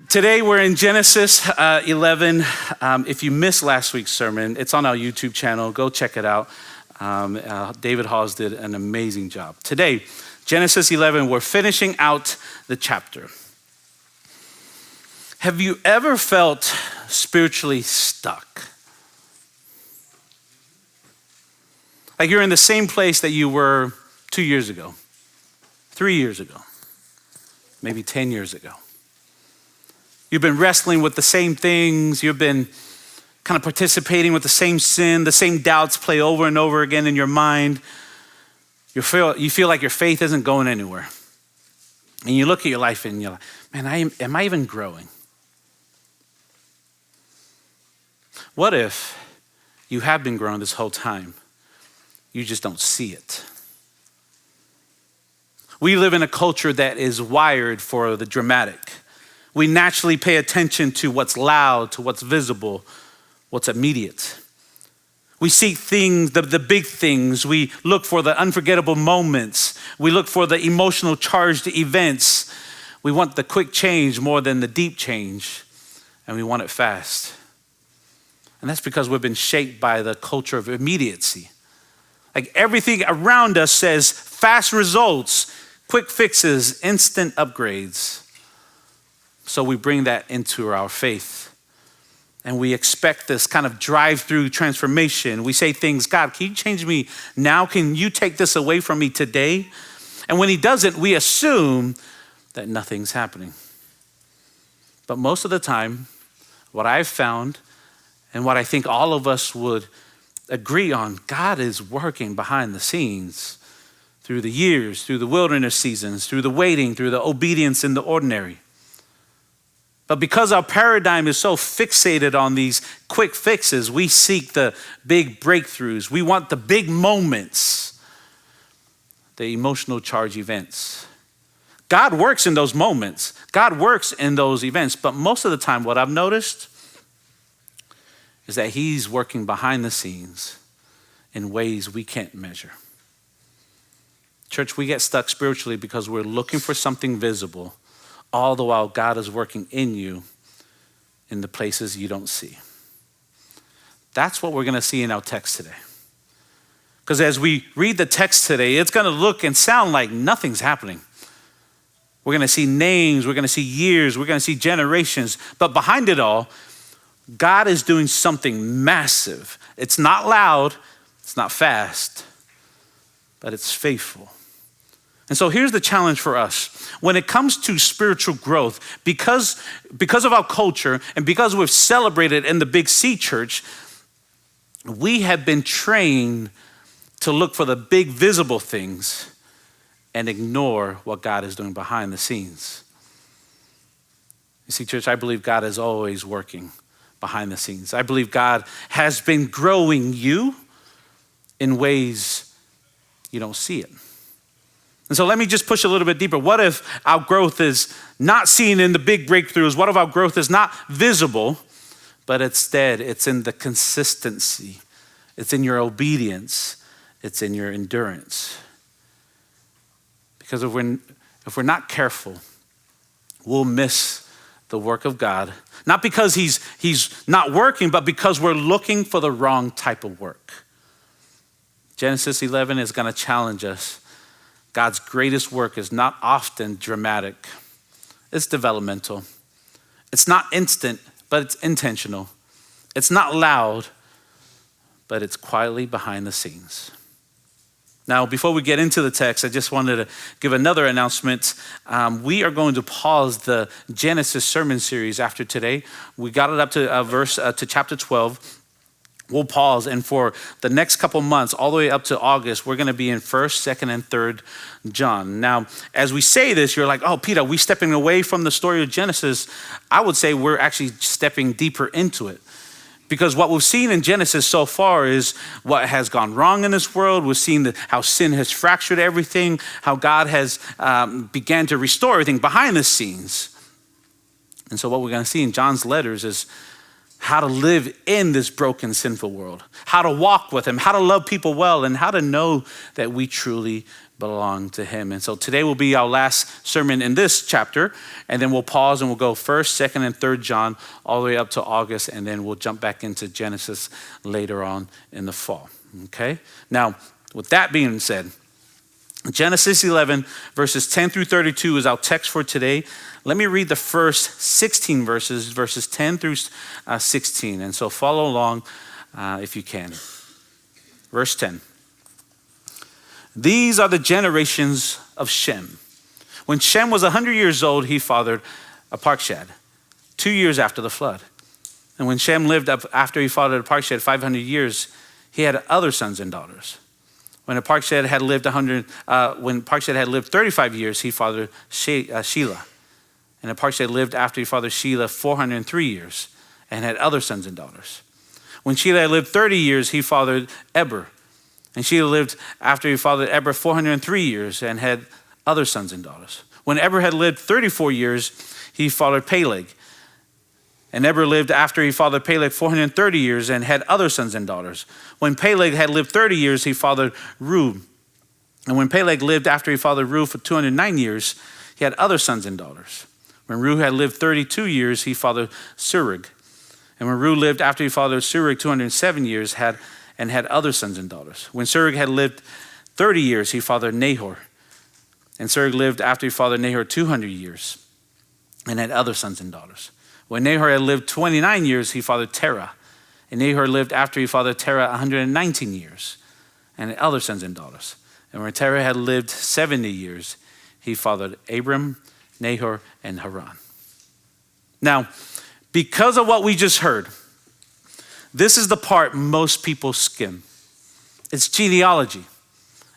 Today we're in Genesis 11. If you missed last week's sermon, it's on our YouTube channel. Go check it out. David Hawes did an amazing job. Today, Genesis 11, we're finishing out the chapter. Have you ever felt spiritually stuck? Like you're in the same place that you were 2 years ago, 3 years ago, maybe 10 years ago. You've been wrestling with the same things. You've been kind of participating with the same sin. The same doubts play over and over again in your mind. You feel like your faith isn't going anywhere. And you look at your life and you're like, man, am I even growing? What if you have been growing this whole time? You just don't see it. We live in a culture that is wired for the dramatic. We naturally pay attention to what's loud, to what's visible, what's immediate. We seek things, the big things. We look for the unforgettable moments. We look for the emotional charged events. We want the quick change more than the deep change, and we want it fast. And that's because we've been shaped by the culture of immediacy. Like everything around us says fast results, quick fixes, instant upgrades. So we bring that into our faith. And we expect this kind of drive-through transformation. We say things, God, can you change me now? Can you take this away from me today? And when he doesn't, we assume that nothing's happening. But most of the time, what I've found and what I think all of us would agree on, God is working behind the scenes through the years, through the wilderness seasons, through the waiting, through the obedience in the ordinary. But because our paradigm is so fixated on these quick fixes, we seek the big breakthroughs. We want the big moments, the emotional charge events. God works in those moments. God works in those events. But most of the time, what I've noticed is that he's working behind the scenes in ways we can't measure. Church, we get stuck spiritually because we're looking for something visible, all the while God is working in you in the places you don't see. That's what we're going to see in our text today. Because as we read the text today, it's going to look and sound like nothing's happening. We're going to see names, we're going to see years, we're going to see generations. But behind it all, God is doing something massive. It's not loud, it's not fast, but it's faithful. And so here's the challenge for us. When it comes to spiritual growth, because of our culture and because we've celebrated in the Big C Church, we have been trained to look for the big visible things and ignore what God is doing behind the scenes. You see, church, I believe God is always working behind the scenes. I believe God has been growing you in ways you don't see it. And so let me just push a little bit deeper. What if our growth is not seen in the big breakthroughs? What if our growth is not visible, but instead it's in the consistency, it's in your obedience, it's in your endurance? Because if we're not careful, we'll miss the work of God. Not because he's not working, but because we're looking for the wrong type of work. Genesis 11 is going to challenge us. God's greatest work is not often dramatic. It's developmental. It's not instant, but it's intentional. It's not loud, but it's quietly behind the scenes. Now, before we get into the text, I just wanted to give another announcement. We are going to pause the Genesis sermon series after today. We got it up to chapter 12. We'll pause, and for the next couple months, all the way up to August, we're going to be in 1st, 2nd, and 3rd John. Now, as we say this, you're like, oh, Peter, are we stepping away from the story of Genesis? I would say we're actually stepping deeper into it. Because what we've seen in Genesis so far is what has gone wrong in this world. We've seen how sin has fractured everything, how God has began to restore everything behind the scenes. And so what we're going to see in John's letters is how to live in this broken, sinful world, how to walk with him, how to love people well, and how to know that we truly belong to him. And so today will be our last sermon in this chapter, and then we'll pause and we'll go 1st, 2nd, and 3rd John all the way up to August, and then we'll jump back into Genesis later on in the fall. Okay? Now, with that being said, Genesis 11, verses 10 through 32 is our text for today. Let me read the first 16 verses 10 through 16. And so follow along if you can. Verse 10. These are the generations of Shem. When Shem was 100 years old, he fathered Arpachshad, 2 years after the flood. And when Shem lived up after he fathered Arpachshad 500 years, he had other sons and daughters. When Arpachshad had lived 35 years, he fathered Shelah. And Arpachshad lived after he fathered Shelah 403 years and had other sons and daughters. When Shelah had lived 30 years, he fathered Eber. And Shelah lived after he fathered Eber 403 years and had other sons and daughters. When Eber had lived 34 years, he fathered Peleg. And Eber lived after he fathered Peleg 430 years and had other sons and daughters. When Peleg had lived 30 years, he fathered Reu. And when Peleg lived after he fathered Reu for 209 years, he had other sons and daughters. When Reu had lived 32 years, he fathered Serug. And when Reu lived after he fathered Serug 207 years, had other sons and daughters. When Serug had lived 30 years, he fathered Nahor. And Serug lived after he fathered Nahor 200 years and had other sons and daughters. When Nahor had lived 29 years, he fathered Terah. And Nahor lived after he fathered Terah 119 years and had other sons and daughters. And when Terah had lived 70 years, he fathered Abram, Nahor, and Haran. Now, because of what we just heard, this is the part most people skim. It's genealogy.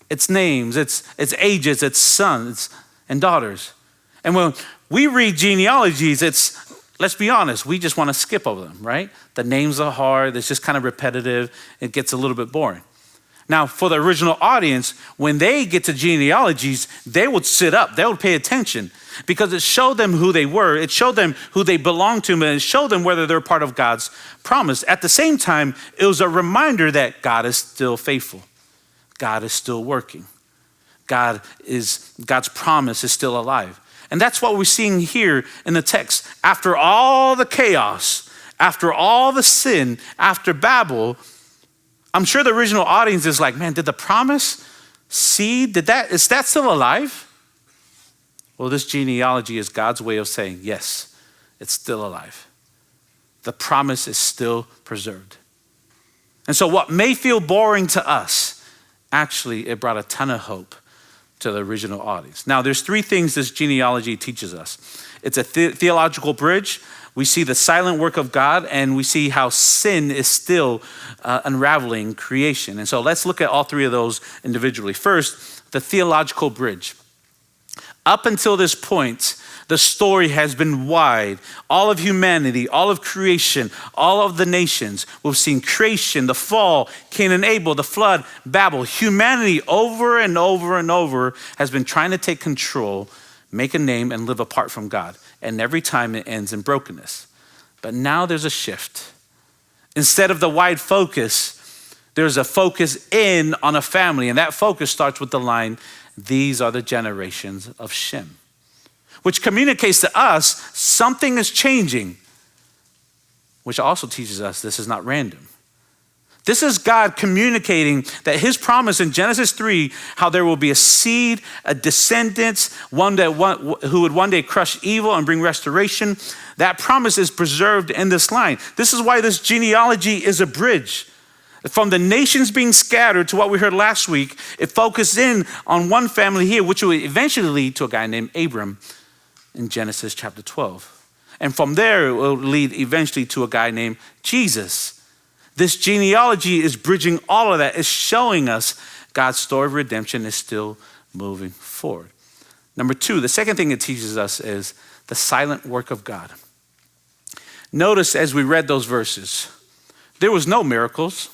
It's names, it's ages, it's sons and daughters. And when we read genealogies, let's be honest, we just want to skip over them, right? The names are hard, it's just kind of repetitive, it gets a little bit boring. Now, for the original audience, when they get to genealogies, they would sit up, they would pay attention because it showed them who they were, it showed them who they belonged to, and it showed them whether they're part of God's promise. At the same time, it was a reminder that God is still faithful. God is still working. God's promise is still alive. And that's what we're seeing here in the text. After all the chaos, after all the sin, after Babel, I'm sure the original audience is like, man, did the promise seed, is that still alive? Well, this genealogy is God's way of saying, yes, it's still alive. The promise is still preserved. And so what may feel boring to us, actually, it brought a ton of hope to the original audience. Now, there's three things this genealogy teaches us. It's a theological bridge. We see the silent work of God, and we see how sin is still unraveling creation. And so let's look at all three of those individually. First, the theological bridge. Up until this point, the story has been wide. All of humanity, all of creation, all of the nations. We've seen creation, the fall, Cain and Abel, the flood, Babel. Humanity over and over and over has been trying to take control, make a name, and live apart from God. And every time it ends in brokenness. But now there's a shift. Instead of the wide focus, there's a focus in on a family. And that focus starts with the line, these are the generations of Shem. Which communicates to us something is changing, which also teaches us this is not random. This is God communicating that his promise in Genesis 3, how there will be a seed, a descendant, who would one day crush evil and bring restoration. That promise is preserved in this line. This is why this genealogy is a bridge. From the nations being scattered to what we heard last week, it focused in on one family here, which will eventually lead to a guy named Abram in Genesis chapter 12. And from there, it will lead eventually to a guy named Jesus. This genealogy is bridging all of that. It's showing us God's story of redemption is still moving forward. Number two, the second thing it teaches us is the silent work of God. Notice as we read those verses, there was no miracles.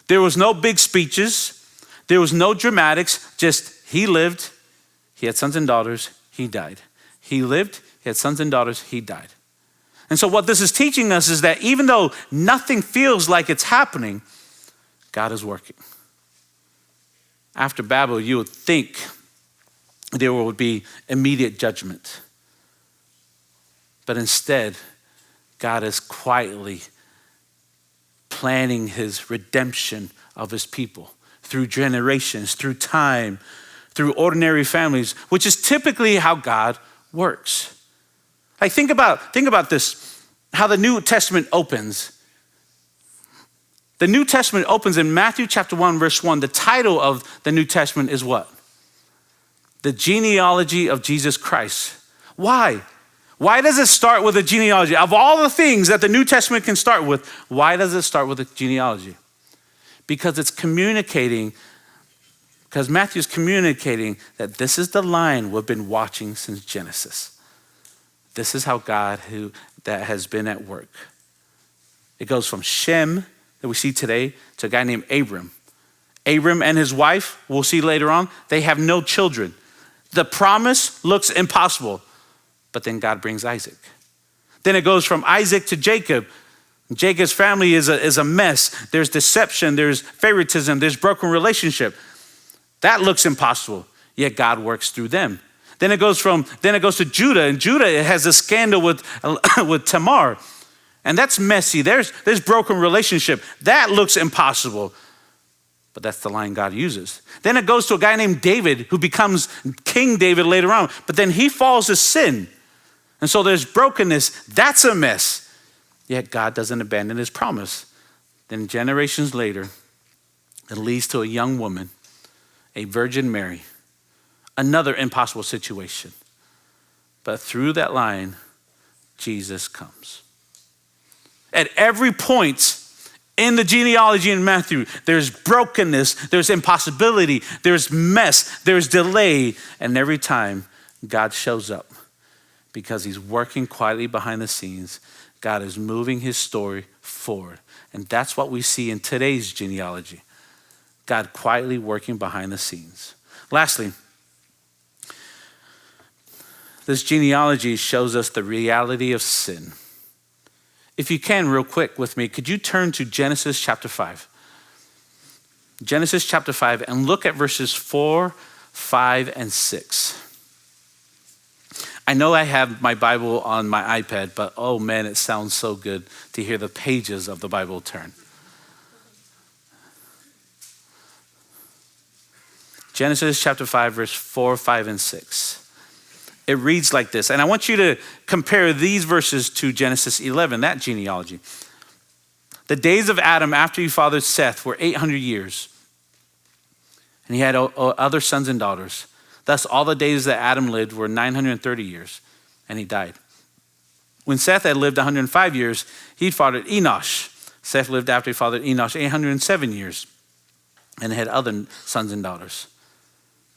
There was no big speeches. There was no dramatics. Just he lived, he had sons and daughters, he died. He lived, he had sons and daughters, he died. And so what this is teaching us is that even though nothing feels like it's happening, God is working. After Babel, you would think there would be immediate judgment. But instead, God is quietly planning his redemption of his people through generations, through time, through ordinary families, which is typically how God works. Like think about this, how the New Testament opens. The New Testament opens in Matthew chapter 1, verse 1. The title of the New Testament is what? The genealogy of Jesus Christ. Why? Why does it start with a genealogy? Of all the things that the New Testament can start with, why does it start with a genealogy? Because it's communicating, because Matthew's communicating that this is the line we've been watching since Genesis. This is how God that has been at work. It goes from Shem, that we see today, to a guy named Abram. Abram and his wife, we'll see later on, they have no children. The promise looks impossible, but then God brings Isaac. Then it goes from Isaac to Jacob. Jacob's family is a mess. There's deception, there's favoritism, there's broken relationship. That looks impossible, yet God works through them. Then it goes to Judah, and Judah has a scandal with Tamar. And that's messy. There's broken relationship. That looks impossible. But that's the line God uses. Then it goes to a guy named David who becomes King David later on. But then he falls to sin. And so there's brokenness. That's a mess. Yet God doesn't abandon his promise. Then generations later, it leads to a young woman, a Virgin Mary. Another impossible situation. But through that line, Jesus comes. At every point in the genealogy in Matthew, there's brokenness, there's impossibility, there's mess, there's delay. And every time God shows up, because he's working quietly behind the scenes, God is moving his story forward. And that's what we see in today's genealogy. God quietly working behind the scenes. Lastly, this genealogy shows us the reality of sin. If you can, real quick with me, could you turn to Genesis chapter 5? Genesis chapter 5, and look at verses 4, 5, and 6. I know I have my Bible on my iPad, but oh man, it sounds so good to hear the pages of the Bible turn. Genesis chapter 5, verse 4, 5, and 6. It reads like this, and I want you to compare these verses to Genesis 11, that genealogy. The days of Adam after he fathered Seth were 800 years, and he had other sons and daughters. Thus, all the days that Adam lived were 930 years, and he died. When Seth had lived 105 years, he fathered Enosh. Seth lived after he fathered Enosh 807 years, and had other sons and daughters.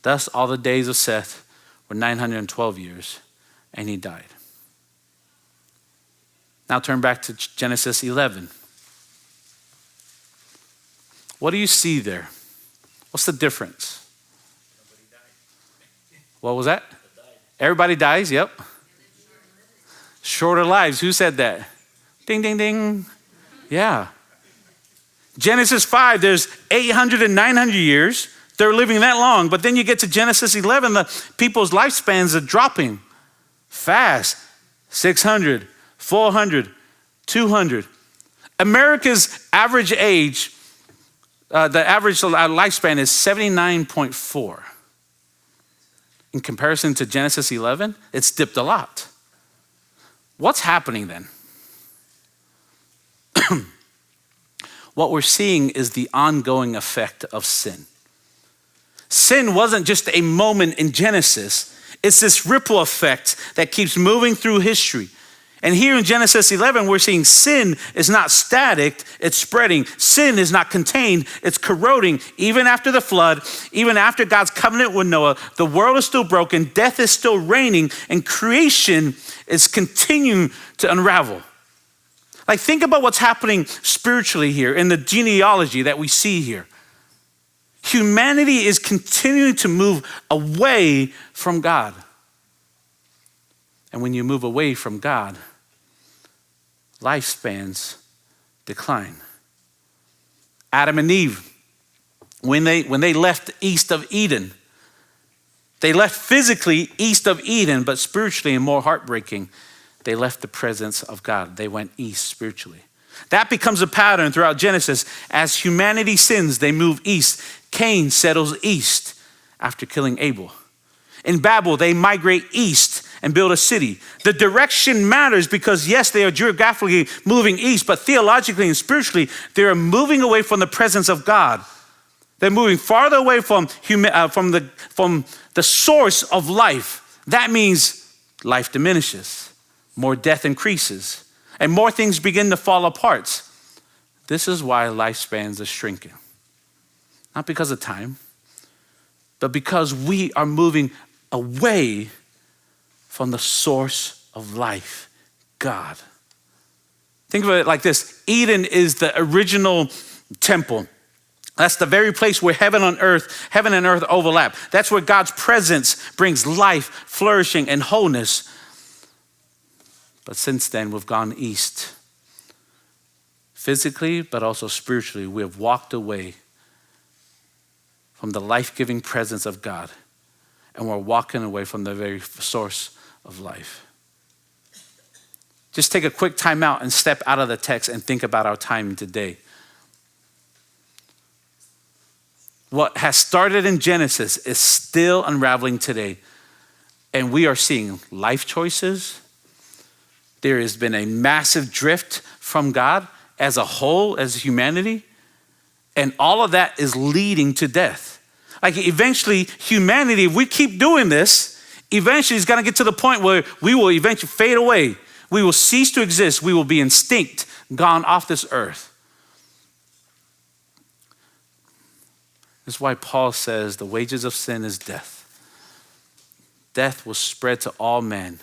Thus, all the days of Seth were 912 years, and he died. Now turn back to Genesis 11. What do you see there? What's the difference? What was that? Everybody dies, yep. Shorter lives, who said that? Ding, ding, ding. Yeah. Genesis 5, there's 800 and 900 years. They're living that long, but then you get to Genesis 11, the people's lifespans are dropping fast. 600, 400, 200. America's average age, the average lifespan is 79.4. In comparison to Genesis 11, it's dipped a lot. What's happening then? What we're seeing is the ongoing effect of sin. Sin wasn't just a moment in Genesis. It's this ripple effect that keeps moving through history. And here in Genesis 11, we're seeing sin is not static, it's spreading. Sin is not contained, it's corroding. Even after the flood, even after God's covenant with Noah, the world is still broken, death is still reigning, and creation is continuing to unravel. Like, think about what's happening spiritually here in the genealogy that we see here. Humanity is continuing to move away from God. And when you move away from God, lifespans decline. Adam and Eve, when they left east of Eden. They left physically east of Eden, but spiritually and more heartbreaking, they left the presence of God. They went east spiritually. That becomes a pattern throughout Genesis. As humanity sins, they move east. Cain settles east after killing Abel. In Babel, they migrate east and build a city. The direction matters because, yes, they are geographically moving east, but theologically and spiritually, they are moving away from the presence of God. They're moving farther away from the source of life. That means life diminishes, more death increases, and more things begin to fall apart. This is why lifespans are shrinking. Not because of time, but because we are moving away from the source of life, God. Think of it like this. Eden is the original temple. That's the very place where heaven and earth overlap. That's where God's presence brings life, flourishing, and wholeness. But since then, we've gone east. Physically, but also spiritually, we have walked away from the life-giving presence of God. And we're walking away from the very source of life. Just take a quick time out and step out of the text and think about our time today. What has started in Genesis is still unraveling today. And we are seeing life choices. There has been a massive drift from God as a whole, as humanity. And all of that is leading to death. Like eventually humanity, if we keep doing this, eventually it's going to get to the point where we will eventually fade away. We will cease to exist. We will be extinct, gone off this earth. That's why Paul says the wages of sin is death. Death will spread to all men.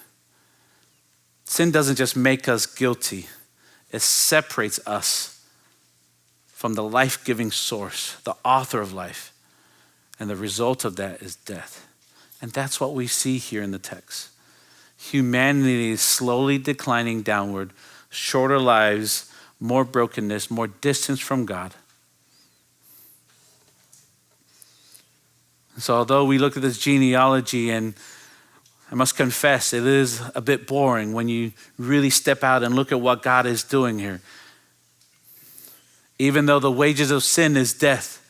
Sin doesn't just make us guilty. It separates us from the life-giving source, the author of life. And the result of that is death. And that's what we see here in the text. Humanity is slowly declining downward, shorter lives, more brokenness, more distance from God. So although we look at this genealogy, and I must confess, it is a bit boring when you really step out and look at what God is doing here. Even though the wages of sin is death,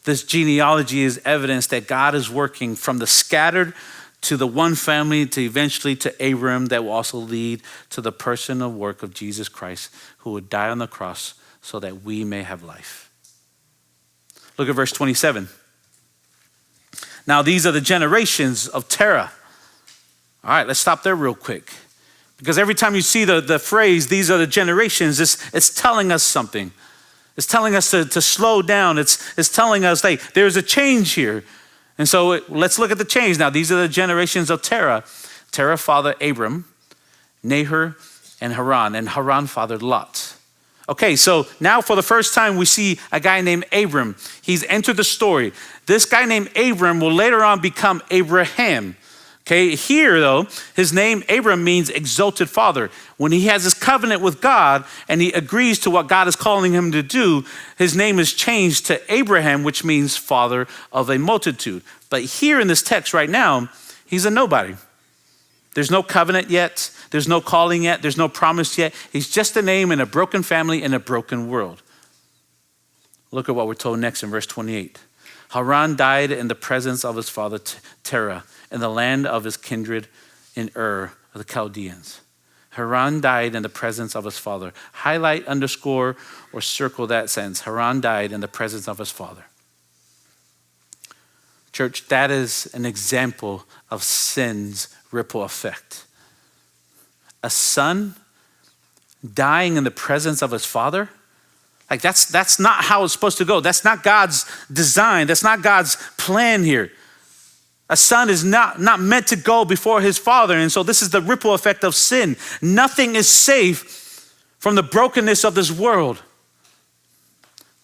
this genealogy is evidence that God is working from the scattered to the one family to eventually to Abraham, that will also lead to the person and work of Jesus Christ, who would die on the cross so that we may have life. Look at verse 27. Now these are the generations of Terah. All right, let's stop there real quick. Because every time you see the phrase, these are the generations, it's telling us something. It's telling us to slow down. It's telling us, hey, there's a change here. And so let's look at the change. Now, these are the generations of Terah. Terah fathered Abram, Nahor, and Haran. And Haran fathered Lot. Okay, so now for the first time, we see a guy named Abram. He's entered the story. This guy named Abram will later on become Abraham. Okay, here though, his name Abram means exalted father. When he has his covenant with God and he agrees to what God is calling him to do, his name is changed to Abraham, which means father of a multitude. But here in this text right now, he's a nobody. There's no covenant yet. There's no calling yet. There's no promise yet. He's just a name in a broken family in a broken world. Look at what we're told next in verse 28. Haran died in the presence of his father Terah, in the land of his kindred in Ur of the Chaldeans. Haran died in the presence of his father. Highlight, underscore, or circle that sentence. Haran died in the presence of his father. Church, that is an example of sin's ripple effect. A son dying in the presence of his father? Like that's not how it's supposed to go. That's not God's design. That's not God's plan here. A son is not meant to go before his father. And so this is the ripple effect of sin. Nothing is safe from the brokenness of this world.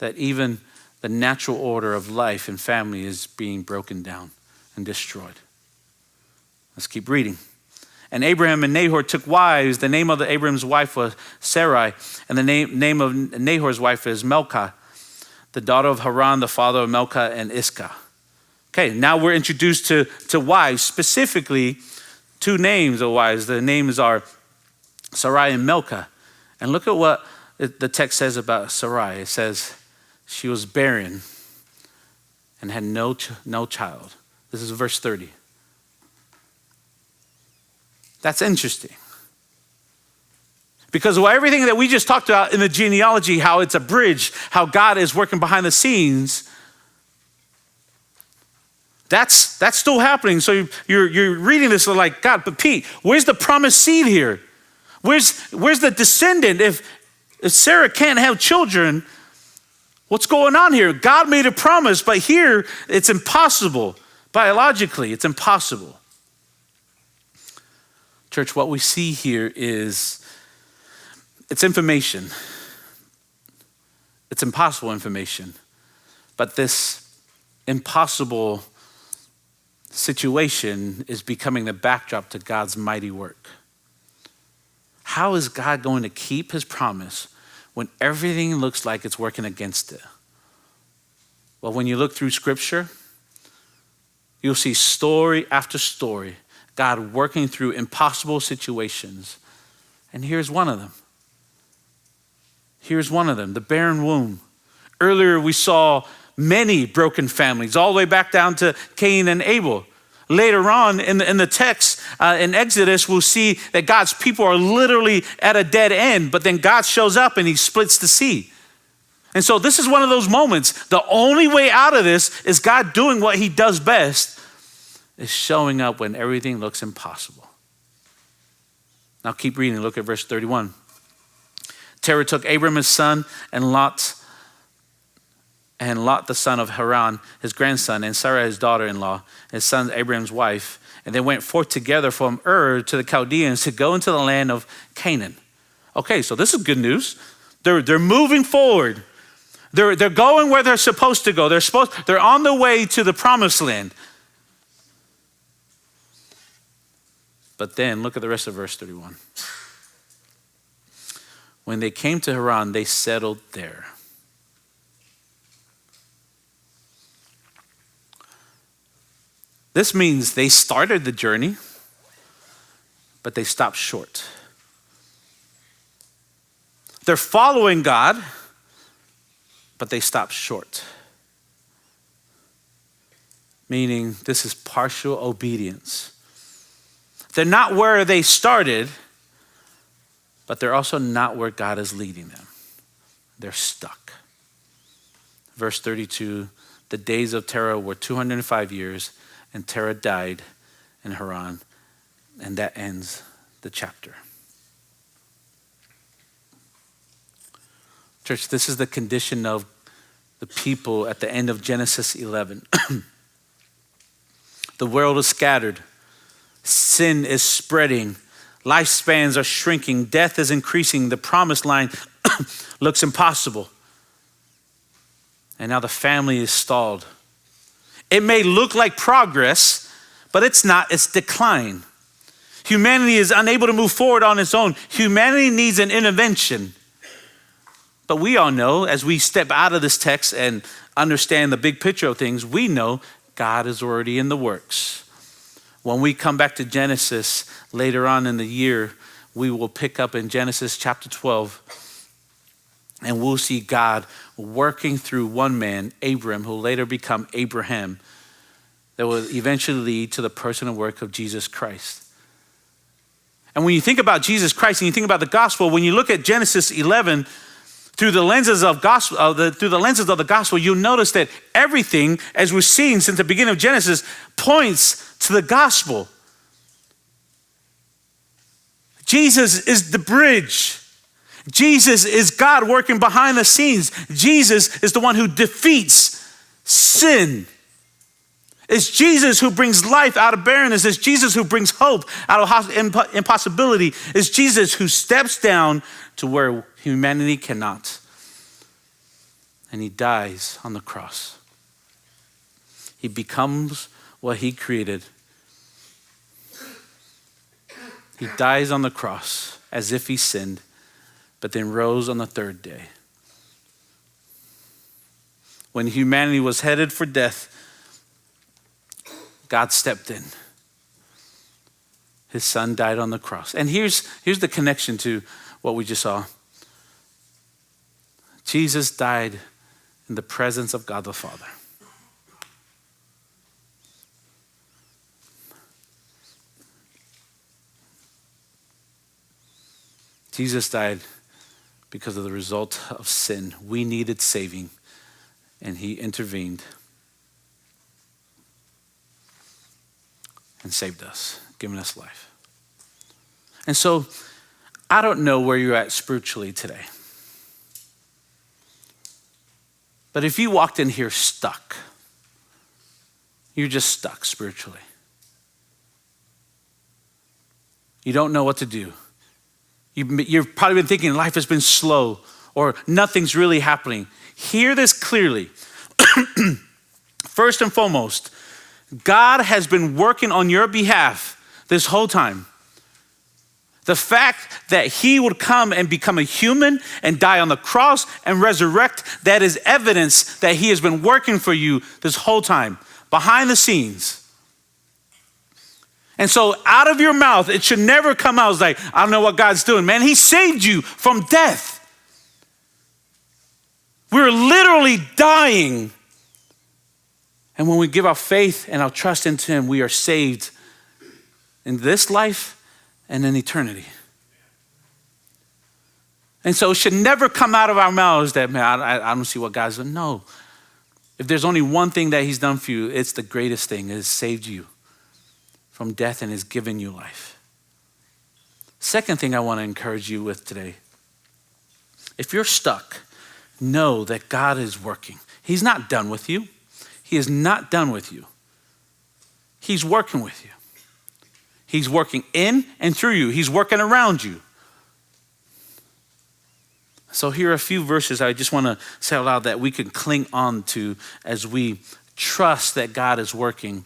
That even the natural order of life and family is being broken down and destroyed. Let's keep reading. And Abraham and Nahor took wives. The name of Abraham's wife was Sarai, and the name of Nahor's wife is Milcah. the daughter of Haran, the father of Milcah and Iscah. Okay, now we're introduced to wives, specifically two names of wives. The names are Sarai and Milcah. And look at what the text says about Sarai. It says she was barren and had no child. This is verse 30. That's interesting. Because of everything that we just talked about in the genealogy, how it's a bridge, how God is working behind the scenes, that's still happening. So you're reading this like, God, but Pete, where's the promised seed here? Where's the descendant? If Sarah can't have children, what's going on here? God made a promise, but here it's impossible. Biologically, it's impossible. Church, what we see here is it's information. It's impossible information. But this impossible situation is becoming the backdrop to God's mighty work. How is God going to keep his promise when everything looks like it's working against it? Well, when you look through Scripture, you'll see story after story, God working through impossible situations. And here's one of them. Here's one of them, the barren womb. Earlier we saw many broken families, all the way back down to Cain and Abel. Later on in the text in Exodus, we'll see that God's people are literally at a dead end, but then God shows up and he splits the sea. And so this is one of those moments. The only way out of this is God doing what he does best, is showing up when everything looks impossible. Now keep reading, look at verse 31. Terah took Abram his son and Lot the son of Haran, his grandson, and Sarah his daughter-in-law, his son Abram's wife, and they went forth together from Ur to the Chaldeans to go into the land of Canaan. Okay, so this is good news. They're moving forward. They're going where they're supposed to go. They're on the way to the promised land. But then look at the rest of verse 31. When they came to Haran, they settled there. This means they started the journey, but they stopped short. They're following God, but they stopped short. Meaning this is partial obedience. They're not where they started, but they're also not where God is leading them. They're stuck. Verse 32, the days of Terah were 205 years, and Terah died in Haran. And that ends the chapter. Church, this is the condition of the people at the end of Genesis 11. The world is scattered. Sin is spreading. Lifespans are shrinking. Death is increasing. The promised line looks impossible. And now the family is stalled. It may look like progress, but it's not. It's decline. Humanity is unable to move forward on its own. Humanity needs an intervention. But we all know, as we step out of this text and understand the big picture of things, we know God is already in the works. When we come back to Genesis later on in the year, we will pick up in Genesis chapter 12, and we'll see God working through one man, Abram, who will later become Abraham, that will eventually lead to the person and work of Jesus Christ. And when you think about Jesus Christ and you think about the gospel, when you look at Genesis 11, through the lenses of the gospel, you'll notice that everything, as we've seen since the beginning of Genesis, points to the gospel. Jesus is the bridge. Jesus is God working behind the scenes. Jesus is the one who defeats sin. It's Jesus who brings life out of barrenness. It's Jesus who brings hope out of impossibility. It's Jesus who steps down to where humanity cannot. And he dies on the cross. He becomes what he created. He dies on the cross as if he sinned, but then rose on the third day. when humanity was headed for death, God stepped in. His son died on the cross. And here's the connection to what we just saw. Jesus died in the presence of God the Father. Jesus died because of the result of sin. We needed saving, and he intervened and saved us, giving us life. And so, I don't know where you're at spiritually today. But if you walked in here stuck, you're just stuck spiritually. You don't know what to do. You've probably been thinking life has been slow or nothing's really happening. Hear this clearly. First and foremost, God has been working on your behalf this whole time. The fact that he would come and become a human and die on the cross and resurrect, that is evidence that he has been working for you this whole time, behind the scenes. And so out of your mouth, it should never come out as like, I don't know what God's doing. Man, he saved you from death. We're literally dying. And when we give our faith and our trust into him, we are saved in this life and in eternity. And so it should never come out of our mouths that, man, I don't see what God's doing. No. If there's only one thing that he's done for you, it's the greatest thing. It has saved you from death and has given you life. Second thing I want to encourage you with today. If you're stuck, know that God is working. He's not done with you. He is not done with you. He's working with you. He's working in and through you. He's working around you. So here are a few verses I just want to say out loud that we can cling on to as we trust that God is working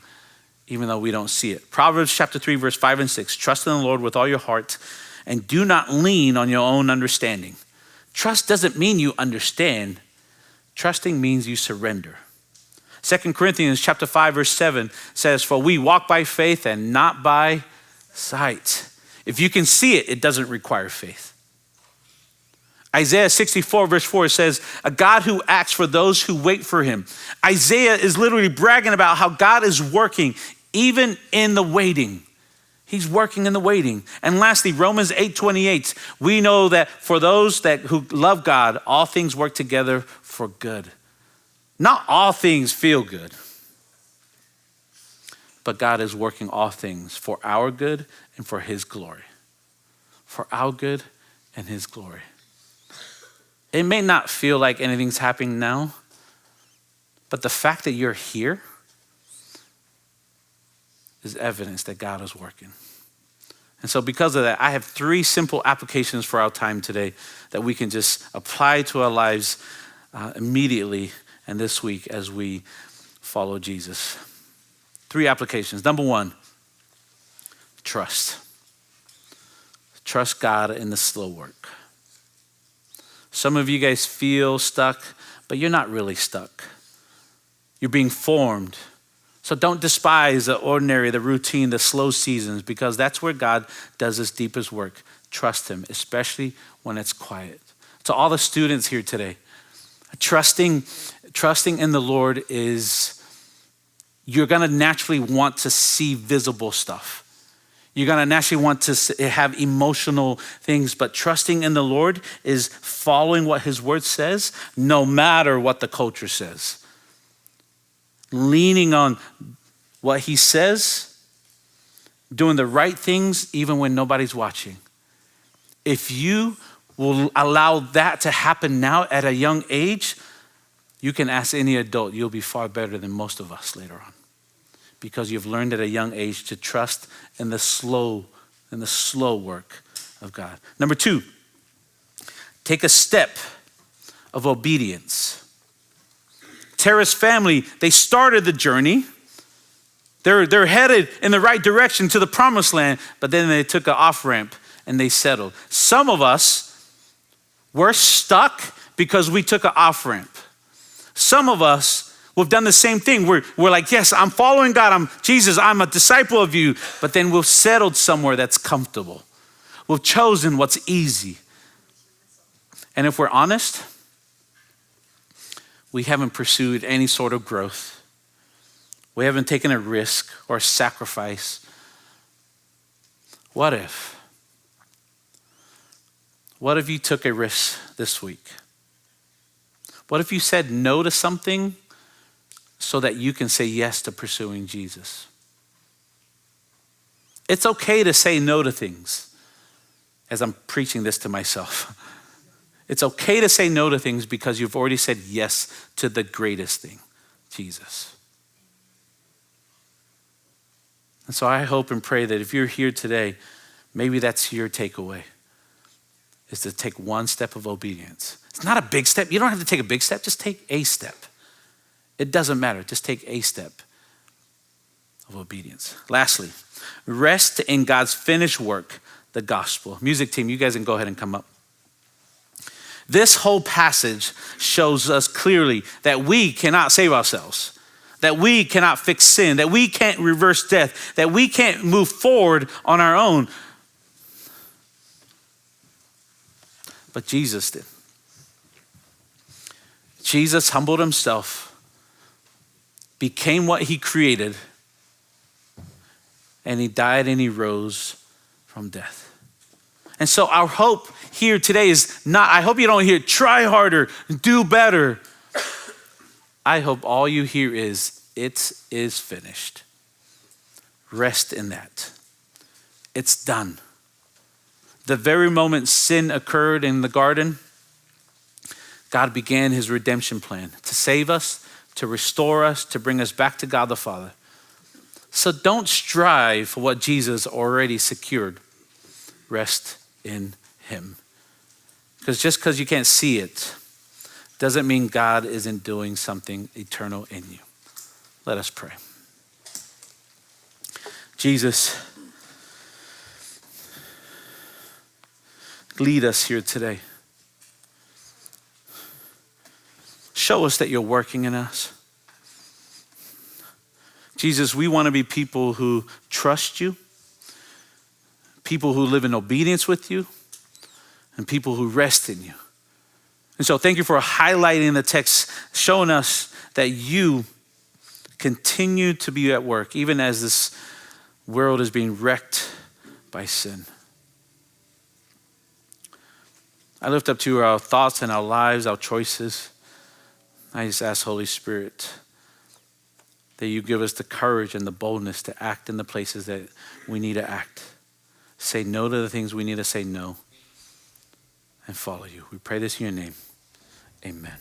even though we don't see it. Proverbs chapter 3, verse 5 and 6. Trust in the Lord with all your heart and do not lean on your own understanding. Trust doesn't mean you understand. Trusting means you surrender. 2 Corinthians chapter 5, verse 7 says, for we walk by faith and not by sight. If you can see it, it doesn't require faith. Isaiah 64, verse 4 says, a God who acts for those who wait for him. Isaiah is literally bragging about how God is working even in the waiting. He's working in the waiting. And lastly, Romans 8:28, we know that for those who love God, all things work together for good. Not all things feel good, but God is working all things for our good and for his glory. For our good and his glory. It may not feel like anything's happening now, but the fact that you're here is evidence that God is working. And so because of that, I have 3 simple applications for our time today that we can just apply to our lives immediately and this week as we follow Jesus. 3 applications. Number 1, trust. Trust God in the slow work. Some of you guys feel stuck, but you're not really stuck. You're being formed. So don't despise the ordinary, the routine, the slow seasons, because that's where God does his deepest work. Trust him, especially when it's quiet. To all the students here today, trusting in the Lord is, you're gonna naturally want to see visible stuff. You're gonna naturally want to have emotional things, but trusting in the Lord is following what his word says, no matter what the culture says. Leaning on what he says, doing the right things even when nobody's watching. If you will allow that to happen now at a young age, you can ask any adult, you'll be far better than most of us later on. Because you've learned at a young age to trust in the slow work of God. Number 2, take a step of obedience. Terah's family, they started the journey. They're headed in the right direction to the promised land, but then they took an off-ramp and they settled. Some of us, we're stuck because we took an off-ramp. Some of us, we've done the same thing. We're like, yes, I'm following God. Jesus, I'm a disciple of you. But then we've settled somewhere that's comfortable. We've chosen what's easy. And if we're honest, we haven't pursued any sort of growth. We haven't taken a risk or a sacrifice. What if you took a risk this week? What if you said no to something so that you can say yes to pursuing Jesus? It's okay to say no to things, as I'm preaching this to myself. It's okay to say no to things because you've already said yes to the greatest thing, Jesus. And so I hope and pray that if you're here today, maybe that's your takeaway, is to take one step of obedience. It's not a big step. You don't have to take a big step. Just take a step. It doesn't matter. Just take a step of obedience. Lastly, rest in God's finished work, the gospel. Music team, you guys can go ahead and come up. This whole passage shows us clearly that we cannot save ourselves, that we cannot fix sin, that we can't reverse death, that we can't move forward on our own. But Jesus did. Jesus humbled himself, became what he created, and he died and he rose from death. And so our hope here today is not, I hope you don't hear, try harder, do better. I hope all you hear is, it is finished. Rest in that. It's done. The very moment sin occurred in the garden, God began his redemption plan to save us, to restore us, to bring us back to God the Father. So don't strive for what Jesus already secured. Rest in him. Because just because you can't see it doesn't mean God isn't doing something eternal in you. Let us pray. Jesus, lead us here today. Show us that you're working in us. Jesus, we want to be people who trust you, people who live in obedience with you, and people who rest in you. And so thank you for highlighting the text, showing us that you continue to be at work, even as this world is being wrecked by sin. I lift up to you our thoughts and our lives, our choices. I just ask, Holy Spirit, that you give us the courage and the boldness to act in the places that we need to act. Say no to the things we need to say no, and follow you. We pray this in your name. Amen.